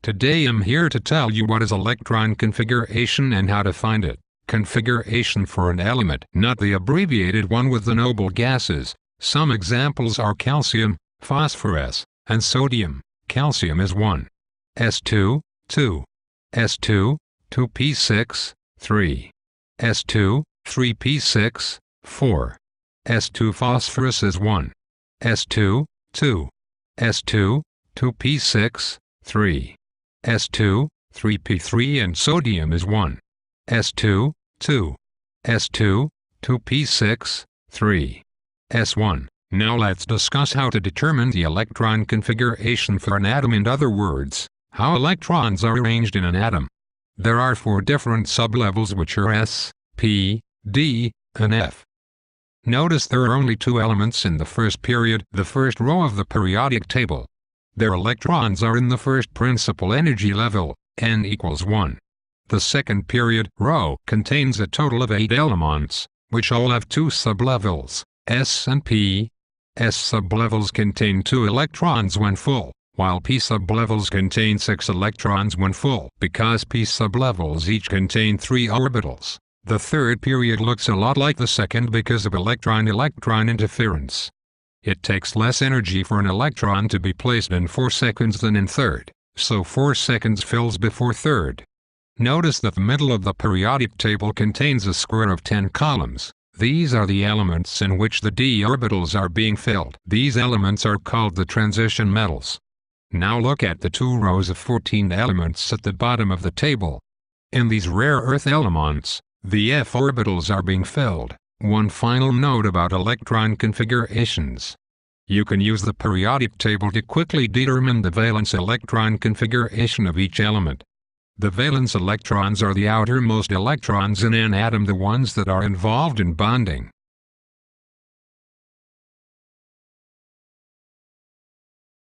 Today I'm here to tell you what is electron configuration and how to find it. Configuration for an element, not the abbreviated one with the noble gases. Some examples are calcium, phosphorus, and sodium. Calcium is 1. S2, 2. S2, 2p6, 3. S2, 3p6, 4. S2 phosphorus is 1. S2, 2. S2, 2p6, 3. S2, 3p3 and sodium is 1. S2, 2. S2, 2p6, 3. S1. Now let's discuss how to determine the electron configuration for an atom. In other words, how electrons are arranged in an atom. There are 4 different sublevels which are S, P, D, and F. Notice there are only 2 elements in the first period, the first row of the periodic table. Their electrons are in the first principal energy level, n equals 1. The second period row contains a total of 8 elements, which all have 2 sublevels, S and P. S sublevels contain 2 electrons when full, while P sublevels contain 6 electrons when full. Because P sublevels each contain 3 orbitals, the third period looks a lot like the second because of electron-electron interference. It takes less energy for an electron to be placed in 4 seconds than in third, so 4 seconds fills before third. Notice that the middle of the periodic table contains a square of 10 columns. These are the elements in which the d orbitals are being filled. These elements are called the transition metals. Now look at the 2 rows of 14 elements at the bottom of the table. In these rare earth elements, the f orbitals are being filled. One final note about electron configurations. You can use the periodic table to quickly determine the valence electron configuration of each element. The valence electrons are the outermost electrons in an atom, the ones that are involved in bonding.